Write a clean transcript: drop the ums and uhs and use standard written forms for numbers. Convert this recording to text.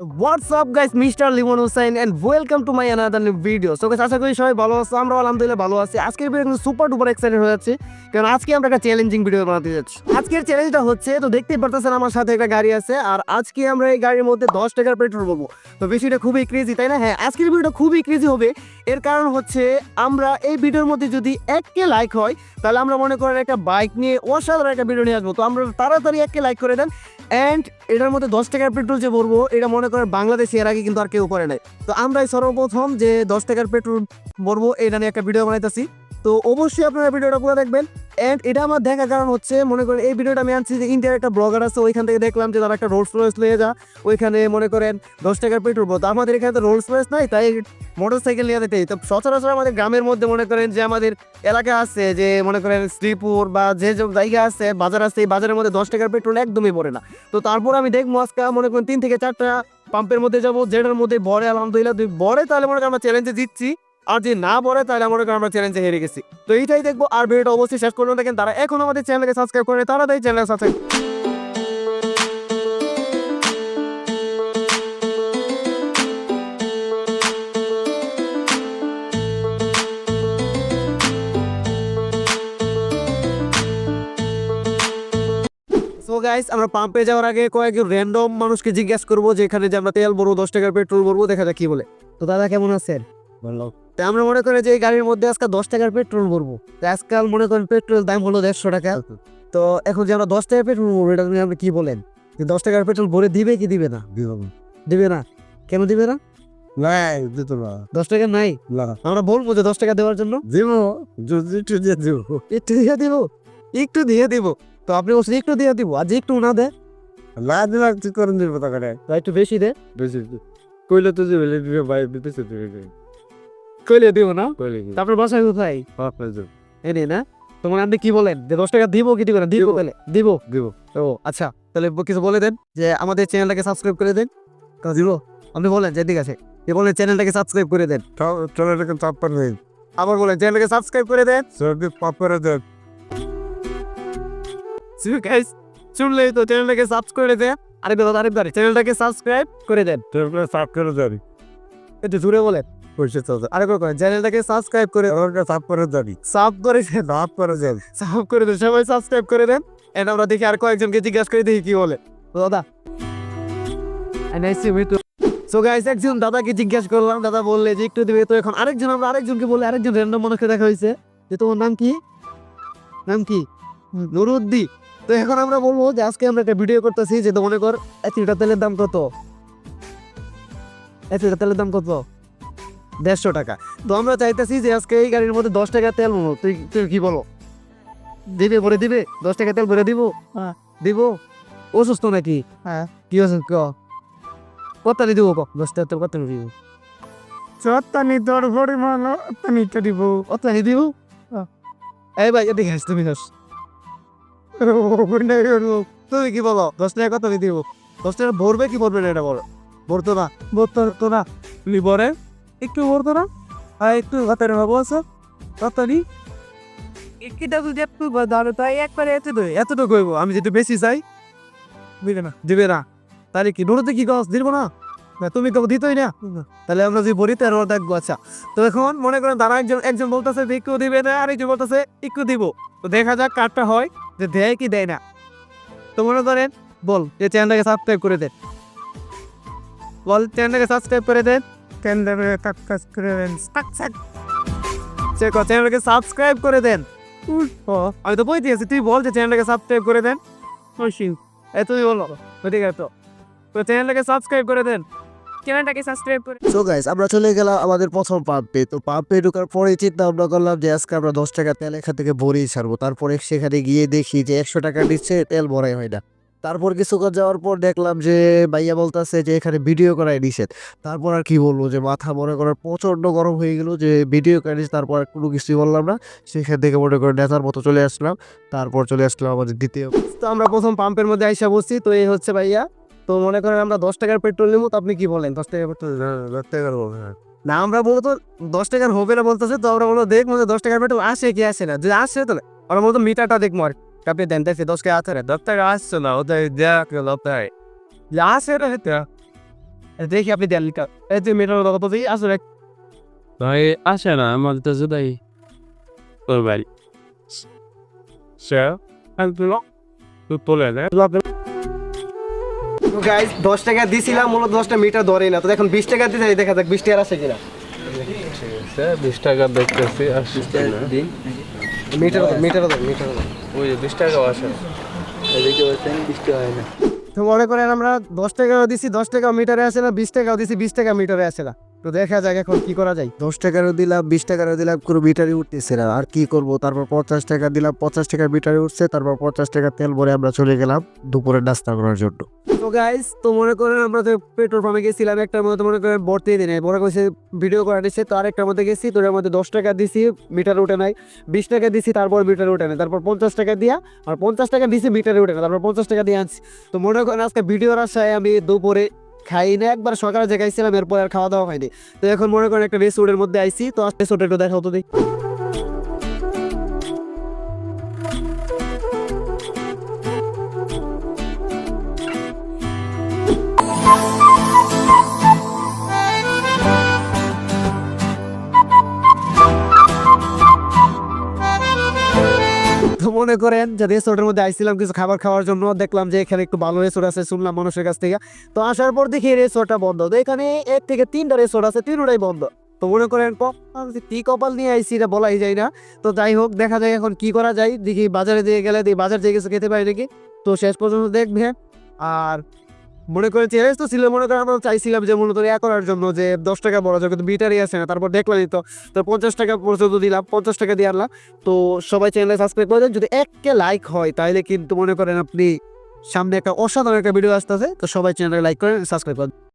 What's up guys, Mr. Limon Hussain and welcome to my another new video. So guys, আশা করি সবাই ভালো আছো, আমরা আলহামদুলিল্লাহ ভালো আছি। আজকের ভিডিও কিন্তু সুপার ডুপার এক্সাইটেড হয়ে যাচ্ছে, কারণ আজকে আমরা একটা চ্যালেঞ্জিং ভিডিও বানাতে যাচ্ছি। আজকের চ্যালেঞ্জটা হচ্ছে, তো দেখতেই পারতেছেন আমার সাথে একটা গাড়ি আছে, আর আজকে আমরা এই গাড়ির মধ্যে 10 টাকার পেট্রোল পাবো। তো বিষয়টা খুবই ক্রেজি, তাই না? হ্যাঁ, আজকের ভিডিওটা খুবই ক্রেজি হবে। এর কারণ হচ্ছে, আমরা এই ভিডিওর মধ্যে যদি 1K লাইক হয়, তাহলে আমরা মনে করেন একটা বাইক নিয়ে অসাধারণ একটা ভিডিও নিয়ে আসবো। তো আমরা তাড়াতাড়ি 1K লাইক করে দেন। অ্যান্ড এটার মধ্যে 10 টাকার পেট্রোল যে ভরবো, এটা মনে করেন বাংলাদেশে এর আগে কিন্তু আর কেউ করে নাই। তো আমরাই সর্বপ্রথম যে 10 টাকার পেট্রোল ভরবো, এটা নিয়ে একটা ভিডিও বানাইতেছি। তো অবশ্যই আপনারা ভিডিওটা পুরো দেখবেন। অ্যান্ড এটা আমার দেখার কারণ হচ্ছে, মনে করেন এই ভিডিওটা আমি আনছি যে ইন্ডিয়ার একটা ব্লগার আছে, ওইখান থেকে দেখলাম যে তারা একটা রোলস রয়েস নিয়ে যা, ওইখানে মনে করেন 10 টাকার পেট্রোল ভরতো। আমাদের এখানে তো রোলস রয়েস নাই, তাই মোটর সাইকেল নিয়ে যেতেই। তো সচরাচর আমাদের গ্রামের মধ্যে মনে করেন যে আমাদের এলাকা আছে, যে মনে করেন শ্রীপুর বা যে সব জায়গা আছে, বাজার আছে, এই বাজারের মধ্যে 10 টাকার পেট্রোল একদমই পড়ে না। তো তারপর আমি দেখবো আজকে মনে করেন 3 থেকে 4টা পাম্পের মধ্যে যাবো, যেটার মধ্যে বড়ে আলহামদুলিল্লাহ দুই বড়ে, তাহলে মনে করেন আমরা চ্যালেঞ্জে জিতছি। আর যে না বড়ে, তাহলে মনে করেন আমরা চ্যালেঞ্জে হেরে গেছি। তো এইটাই দেখবো। আর ভিডিওটা অবশ্যই শেষ করবেন। দেখেন তারা এখন আমাদের চ্যানেলকে সাবস্ক্রাইব করে, তারা তাই চ্যানেল সাবস্ক্রাইব। সো গাইস, আমরা পাম্পে যাওয়ার আগে কয়েকজন র্যান্ডম মানুষকে জিজ্ঞাসা করবো যে এখানে যে আমরা তেল ভরবো, 10 টাকার পেট্রোল ভরবো, দেখা যাক কি বলে। তো দাদা কেমন আছেন? ভালো। তো আমরা মনে করি যে এই গাড়ির মধ্যে আজকে 10 টাকার পেট্রোল ভরবো। তো আজকাল মনে করেন পেট্রোল দাম হলো 150 টাকা। তো এখন যে আমরা 10 টাকার পেট্রোল ভরবো, এটা আপনি কি বলেন? 10 টাকার পেট্রোল ভরে দিবে কি দিবে না? দিবে না। কেন দিবে না? 10 টাকা নাই। আমরা বলবো যে 10 টাকা দেওয়ার জন্য একটু দিয়ে দিব, একটু দিয়ে দিব। তো আপনি বলছেন একটু দিয়ে দিব, আজ একটু না দে, একটু বেশি দে, কইলে দিব না। তারপর বাসায় কোথায়? এনে না। তোমার আপনি কি বলেন যে 10 টাকা দিব কি দিব না? দিব, তাহলে দিব। ও আচ্ছা, তাহলে কিছু বলে দেন যে আমাদের চ্যানেলটাকে সাবস্ক্রাইব করে দেন। দিব। আপনি বলেন যে ঠিক আছে, কি বলেন চ্যানেলটাকে সাবস্ক্রাইব করে দেন। আবার বলেন চ্যানেলটাকে সাবস্ক্রাইব করে দেন। গাইস, শুনলেই তো, চ্যানেলটাকে সাবস্ক্রাইব করে দেন। আরেকবার চ্যানেলটাকে সাবস্ক্রাইব করে দেন। একটু জোরে বলেন। আরেকবার করেন, চ্যানেলটাকে সাবস্ক্রাইব করে সাব করে দেন। সবাই সাবস্ক্রাইব করে দেন। এন্ড আমরা দেখি আর কয়েকজনকে জিজ্ঞাসা করে দেখি কি বলে। তো দাদা, সো গাইস, একজন দাদাকে জিজ্ঞাসা করলাম, দাদা বললে যে একটু দিবে। তো এখন আমরা আরেকজনকে বলে, আরেকজন র্যান্ডম মানুষকে দেখা হয়েছে যে তোমার নাম কি? নুরুদ্দি। তো এখন আমরা বলবো যে আজকে আমরা একটা ভিডিও করতেছি, যে মনে কর 1 লিটার তেলের দাম কত? 1 লিটার তেলের দাম কত? 150 টাকা। তো আমরা চাইতেছি যে আজকে এই গাড়ির মধ্যে 10 টাকা তেল ভরবো। তুই কি বলো? দিবে, ভরে দিবে? 10 টাকা তেল ভরে দিব? হ্যাঁ দিব। অসুস্থ নাকি? হ্যাঁ। কি অসুস্থ? কত দিব? 10 টাকা তেল কত দিব? চত্তানি তোর পরিমাণ অত্যানিটা দিব। অত্যানি দিব? এই ভাই এদিকে আস, তুমি আস। তুমি কি বলো? 10 টাকা কত দিব? 10 টাকা ভরবে কি ভরবে না, এটা বলো। ভরতো না। তুমি ভরে একটু ভরতো না? আর একটু হাতের ভাবো আছে কতনি একটু একটু দাঁড়ো, তাই একবারে এতটুকু হইব। আমি যেটা বেশি চাই দিবে না। তাহলে কি নুরুতে কি গছ দিব না? তুমি তো দিতই না। তাহলে আমরা যে বলি তেরো দেখবো। আচ্ছা, তো এখন মনে করেন তারা একজন বলতেছে একটু দিবে না, আর একজন বলতেছে একটু দিব। তো দেখা যাক কারটা হয়, যে দেয় কি দেয় না। তো মনে করেন বল যে চ্যানেলটাকে সাবস্ক্রাইব করে দেন। বল চ্যানেলটাকে সাবস্ক্রাইব করে দেন। চ্যানেলটাকে সাবস্ক্রাইব করে দেন। আমি তো বলতে আছি, তুই বল যে চ্যানেলটাকে সাবস্ক্রাইব করে দেন। তুমি বলো। ঠিক আছে, তো চ্যানেলটাকে সাবস্ক্রাইব করে দেন। চ্যানেলটাকে সাবস্ক্রাইব করে। সো গাইস, আমরা চলে গেলাম আমাদের প্রথম পাম্পে। তো পাম্পে ঢোকার পরে চিন্তা ভাবনা করলাম যে আজকে আমরা 10 টাকা তেল এখান থেকে ভরেই ছাড়বো। তারপরে সেখানে গিয়ে দেখি যে 100 টাকা দিচ্ছে, তেল ভরাই হয় না। তারপর কিছুক্ষণ যাওয়ার পর দেখলাম যে ভাইয়া বলতেছে যে এখানে ভিডিও করাই নিষেধ। তারপর আর কি বলবো, যে মাথা মনে করার প্রচন্ড গরম হয়ে গেল, যে ভিডিও করাই নিষেধ। তারপর আর কোনো কিছুই বললাম না, সেখান থেকে মনে করে নেতার মতো চলে আসলাম। তারপর চলে আসলাম আমাদের দ্বিতীয়। তো আমরা প্রথম পাম্পের মধ্যে আইসা বসছি। তো এই হচ্ছে ভাইয়া। তো মনে করেন আমরা 10 টাকার পেট্রোল নেবো। তো আপনি কি বলেন? 10 টাকার পেট্রোল না, আমরা বলতো 10 টাকার হবে না বলতেছে। তো আমরা বলবো দেখবো যে 10 টাকার পেট্রোল আসে কি আসে না। যদি আসে তাহলে আমরা বলতো মিটারটা দেখবো। আর আপনি দেন দেখছি 10 টাকা আছে, 10 টাকা আসছে না, ওটাই দেখ আসে না। দেখি আপনি দেন লিটার এই যে মিটার কত দিই আসলে ভাই আসে না আমাদের তো জুদাই তোর বাড়ি স্যার তুলো তুই তোলে না গাইস 10 টাকা দিছিলাম মূলত 10টা মিটার ধরেই না তো এখন 20 টাকা দিতে দেখা যাক 20 টাকা আসে কিনা 20 টাকা দেখতেছি আসছে না মিটার মিটার ওই 20 টাকা আসে এদিকে ওখানে 20 টাকা হয় না তো মনে করেন আমরা 10 টাকাও দিছি 10 টাকা মিটারে আসে না 20 টাকাও দিছি 20 টাকা মিটারে আসে না তো দেখা যাক এখন কি করা যায় 10 টাকারও দিলাম 20 টাকারও দিলাম কোনো মিটারই উঠতেছে না আর কি করব তারপর 50 টাকা দিলাম 50 টাকা মিটারে উঠছে তারপর 50 টাকা তেল ভরে আমরা চলে গেলাম দুপুরে নাস্তা করার জন্য তো গাইস তো মনে করেন আমরা তো পেট্রোল পাম্পে গেছিলাম একটার মধ্যে মনে করেন ভর্তি দিনে বড় কইছে ভিডিও করে দিচ্ছে তো আরেকটার মধ্যে গেছি তো এর মধ্যে 10 টাকা দিছি মিটার উঠে নাই 20 টাকা দিছি তারপর মিটার উঠে নাই তারপর 50 টাকা দিয়া আর 50 টাকা দিছি মিটারে উঠে না তারপর 50 টাকা দিয়ে আনছি তো মনে করেন আজকে ভিডিওর আশায় আমি দুপুরে খাই না একবার সকালে যে খাইছিলাম এরপর আর খাওয়া দাওয়া হয়নি তো এখন মনে করেন একটা রেস্টুরেন্টের মধ্যে আইছি তো রেস্টুরেন্ট একটু দেখাও তো দেখি তো মনে করেন যে রেস্টুরেন্টের মধ্যে আইছিলাম কিছু খাবার খাওয়ার জন্য দেখলাম যে এখানে একটু ভালো রেস্টুরেন্ট আছে শুনলাম মানুষের কাছ থেকে তো আসার পর দেখি রেস্টুরেন্টটা বন্ধ তো এখানে 1 থেকে 3টা রেস্টুরেন্ট আছে তিনটাই বন্ধ তো মনে করেন কি কপাল নিয়ে আইছি এটা বলাই যায় না তো যাই হোক দেখা যায় এখন কি করা যায় দেখি বাজারে দিয়ে গেলে দেখি বাজার দিয়ে কিছু খেতে পারি নাকি তো শেষ পর্যন্ত দেখবে আর মনে করে চ্যালেঞ্জ তো ছিল মনে করেন আমরা চাইছিলাম যে মূলত ইয়া করার জন্য যে 10 টাকা বড় যায় কিন্তু মিটারই আসে না তারপর দেখলামই তো 50 টাকা পর্যন্ত দিলাম 50 টাকা দিয়ে আনলাম তো সবাই চ্যানেলে সাবস্ক্রাইব করে দেন যদি 1K লাইক হয় তাহলে কিন্তু মনে করেন আপনি সামনে একটা অসাধারণ একটা ভিডিও আসতেছে তো সবাই চ্যানেলে লাইক করেন সাবস্ক্রাইব করেন